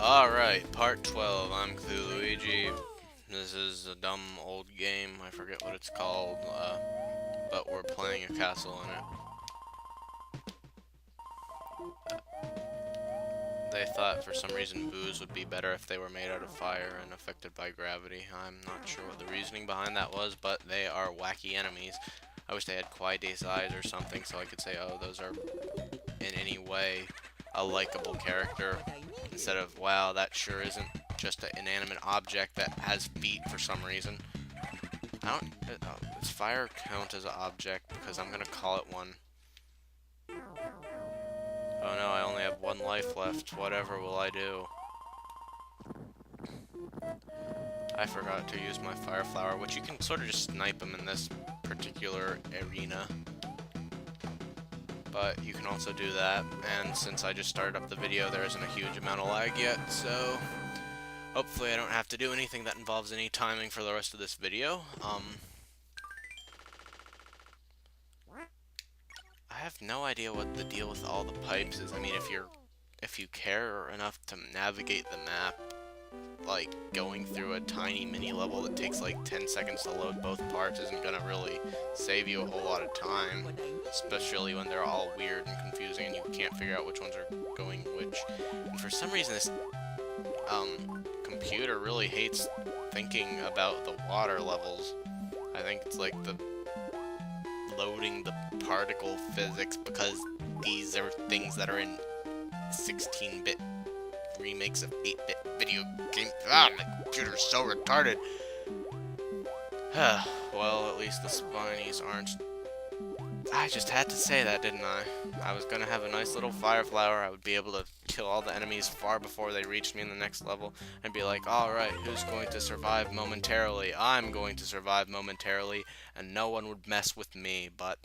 Alright, part 12. I'm Luigi. This is a dumb old game. I forget what it's called, but we're playing a castle in it. They thought for some reason booze would be better if they were made out of fire and affected by gravity. I'm not sure what the reasoning behind that was, but they are wacky enemies. I wish they had Quaide's eyes or something so I could say, oh, those are in any way a likable character, instead of, wow, that sure isn't just an inanimate object that has feet for some reason. I don't, does fire count as an object? Because I'm gonna call it one. Oh no, I only have one life left. Whatever will I do? I forgot to use my fire flower, which you can sort of just snipe them in this particular arena. But you can also do that, and since I just started up the video, there isn't a huge amount of lag yet, so hopefully I don't have to do anything that involves any timing for the rest of this video. I have no idea what the deal with all the pipes is. I mean, if you care enough to navigate the map, like going through a tiny mini level that takes like 10 seconds to load both parts isn't gonna really save you a whole lot of time, especially when they're all weird and confusing and you can't figure out which ones are going which. And for some reason this computer really hates thinking about the water levels. I think it's like the loading the particle physics, because these are things that are in 16-bit remakes of 8-bit video games. Ah, my computer's so retarded. Well, at least the spinies aren't. I just had to say that, didn't I? I was gonna have a nice little fire flower. I would be able to kill all the enemies far before they reached me in the next level. And be like, alright, who's going to survive momentarily? I'm going to survive momentarily, and no one would mess with me, but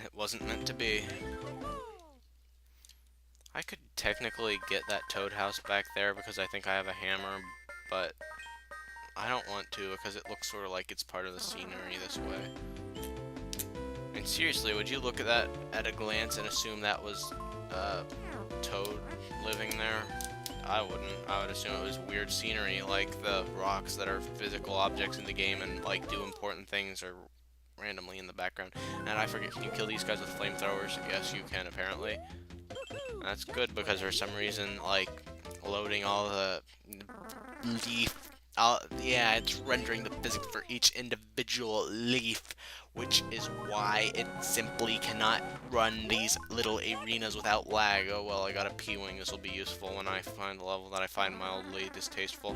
it wasn't meant to be. I could technically get that toad house back there because I think I have a hammer, but I don't want to because it looks sort of like it's part of the scenery this way. And seriously, would you look at that at a glance and assume that was toad living there? I wouldn't. I would assume it was weird scenery, like the rocks that are physical objects in the game and like do important things or randomly in the background. And I forget, can you kill these guys with flamethrowers? Yes, you can apparently. That's good, because for some reason, like, loading all the leaf, yeah, it's rendering the physics for each individual leaf, which is why it simply cannot run these little arenas without lag. Oh well, I got a P-wing. This will be useful when I find the level that I find mildly distasteful.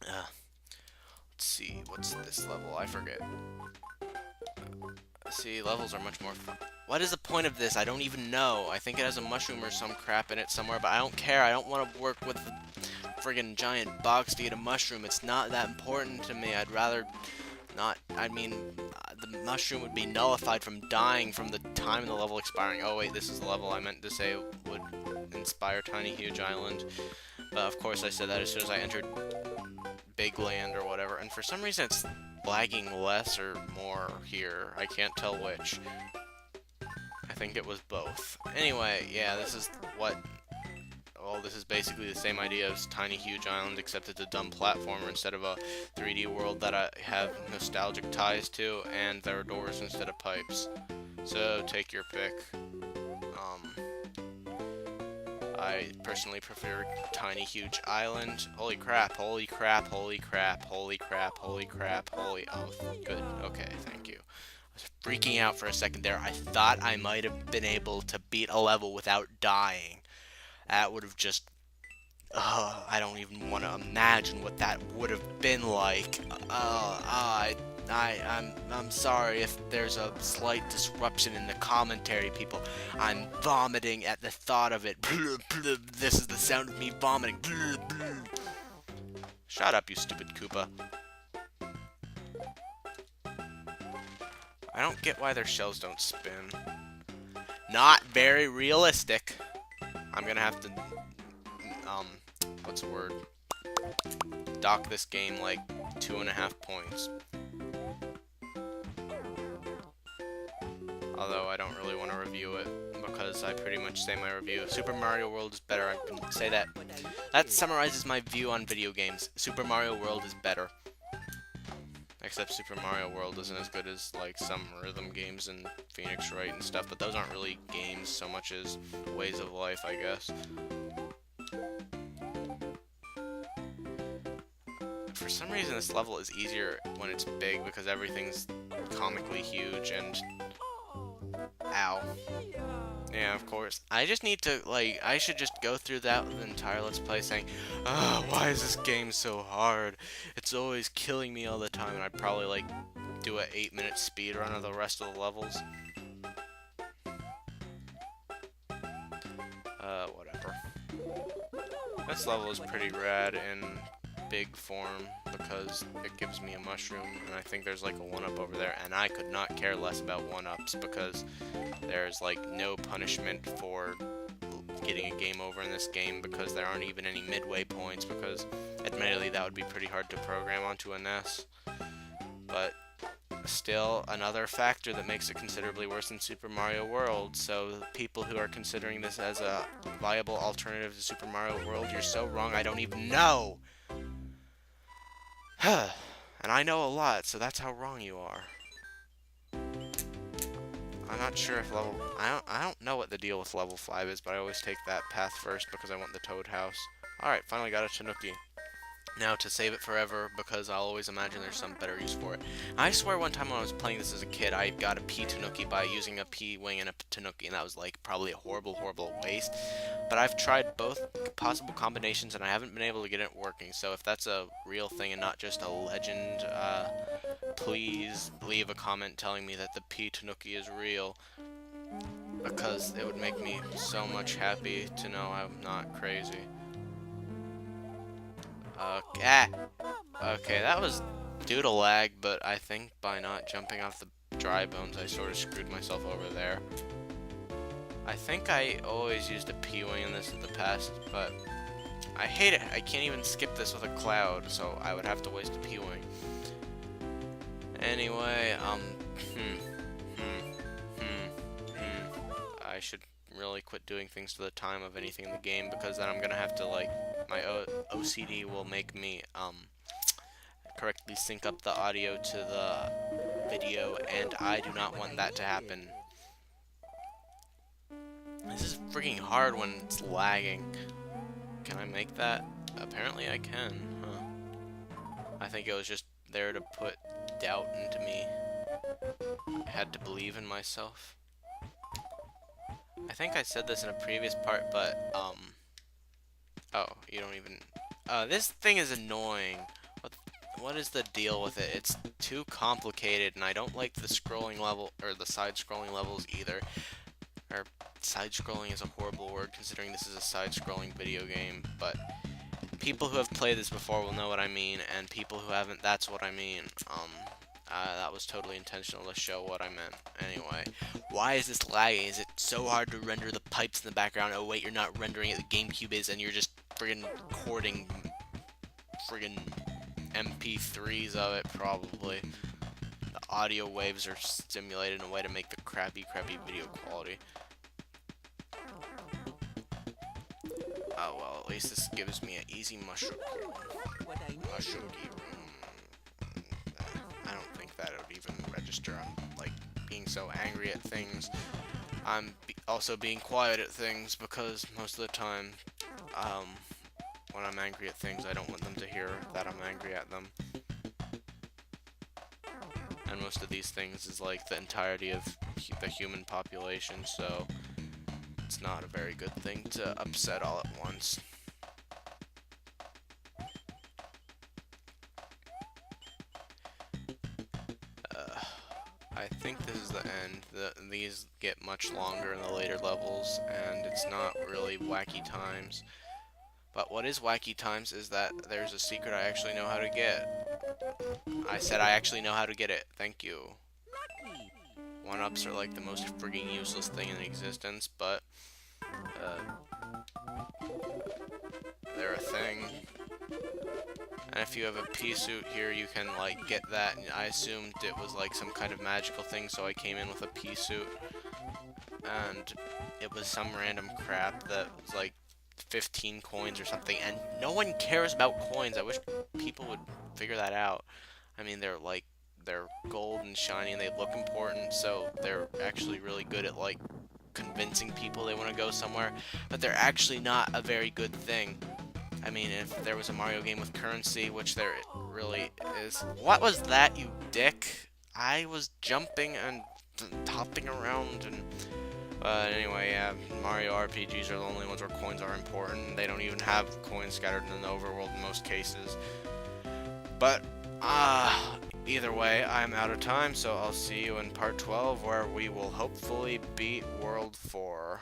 Let's see, what's this level? I forget. See, levels are much more fun. What is the point of this? I don't even know. I think it has a mushroom or some crap in it somewhere, but I don't care. I don't want to work with the friggin' giant box to get a mushroom. It's not that important to me. I'd rather not. I mean, the mushroom would be nullified from dying from the time of the level expiring. Oh wait, this is the level I meant to say would inspire Tiny Huge Island. But of course I said that as soon as I entered Big Land or whatever, and for some reason it's lagging less or more here. I can't tell which. I think it was both. Anyway, yeah, this is what... Well, this is basically the same idea as Tiny Huge Island, except it's a dumb platformer instead of a 3D world that I have nostalgic ties to, and there are doors instead of pipes. So, take your pick. I personally prefer Tiny Huge Island. Holy crap, holy crap, holy crap, holy crap, holy crap, holy... Oh, good. Okay, thank you. I was freaking out for a second there. I thought I might have been able to beat a level without dying. That would have just... I don't even want to imagine what that would have been like. I'm sorry if there's a slight disruption in the commentary, people. I'm vomiting at the thought of it. This is the sound of me vomiting. Shut up, you stupid Koopa. I don't get why their shells don't spin. Not very realistic. I'm gonna have to, what's the word? Dock this game like 2.5 points. Although I don't really want to review it because I pretty much say my review. Super Mario World is better. I can say that. That summarizes my view on video games. Super Mario World is better. Except Super Mario World isn't as good as like some rhythm games and Phoenix Wright and stuff, but those aren't really games so much as ways of life, I guess. For some reason this level is easier when it's big because everything's comically huge and... Ow. Yeah, of course. I just need to, like, I should just go through that entire Let's Play saying, oh, why is this game so hard? It's always killing me all the time, and I'd probably, like, do an 8-minute speed run of the rest of the levels. Whatever. This level is pretty rad in big form because it gives me a mushroom, and I think there's like a 1-up over there, and I could not care less about 1-ups because there's like no punishment for getting a game over in this game because there aren't even any midway points, because admittedly that would be pretty hard to program onto a NES, but still another factor that makes it considerably worse than Super Mario World. So people who are considering this as a viable alternative to Super Mario World, you're so wrong. I don't even know. And I know a lot, so that's how wrong you are. I'm not sure if level... I don't know what the deal with level 5 is, but I always take that path first because I want the Toad House. Alright, finally got a Tanuki. Now to save it forever, because I'll always imagine there's some better use for it. I swear one time when I was playing this as a kid, I got a P Tanuki by using a P Wing and a Tanuki, and that was like probably a horrible, horrible waste. But I've tried both possible combinations, and I haven't been able to get it working. So if that's a real thing and not just a legend, please leave a comment telling me that the P Tanuki is real, because it would make me so much happy to know I'm not crazy. Okay, that was due to lag, but I think by not jumping off the dry bones, I sort of screwed myself over there. I think I always used a P-Wing in this in the past, but I hate it. I can't even skip this with a cloud, so I would have to waste a P-Wing. Anyway, I should really quit doing things to the time of anything in the game, because then I'm gonna have to, like, my OCD will make me correctly sync up the audio to the video, and I do not want that to happen. This is freaking hard when it's lagging. Can I make that? Apparently I can, huh? I think it was just there to put doubt into me. I had to believe in myself. I think I said this in a previous part, but, oh, you don't even... this thing is annoying. What is the deal with it? It's too complicated, and I don't like the scrolling level, or the side-scrolling levels either. Or, side-scrolling is a horrible word, considering this is a side-scrolling video game, but people who have played this before will know what I mean, and people who haven't, that's what I mean. That was totally intentional to show what I meant. Anyway, why is this lagging? Is it so hard to render the pipes in the background? Oh wait, you're not rendering it, the GameCube is, and you're just friggin' recording friggin' MP3s of it, probably. The audio waves are stimulated in a way to make the crappy video quality. Oh well, at least this gives me an easy mushroom. Mushroom room. I don't think that it would even register. I'm like being so angry at things. I'm also being quiet at things because most of the time, when I'm angry at things, I don't want them to hear that I'm angry at them. And most of these things is like the entirety of the human population, so it's not a very good thing to upset all at once. I think this is the end. These get much longer in the later levels, and it's not really wacky times. But what is wacky times is that there's a secret I actually know how to get. I said I actually know how to get it. Thank you. 1-ups are like the most frigging useless thing in existence, but they're a thing. And if you have a pea suit here, you can like get that. And I assumed it was like some kind of magical thing, so I came in with a pea suit. and it was some random crap that was like 15 coins or something, and no one cares about coins. I wish people would figure that out. I mean, they're gold and shiny and they look important, so they're actually really good at like convincing people they want to go somewhere, but they're actually not a very good thing. I mean, if there was a Mario game with currency, which there really is. What was that, you dick? I was jumping and hopping around and. Anyway, yeah, Mario RPGs are the only ones where coins are important. They don't even have coins scattered in the overworld in most cases. But, either way, I'm out of time, so I'll see you in part 12 where we will hopefully beat World 4.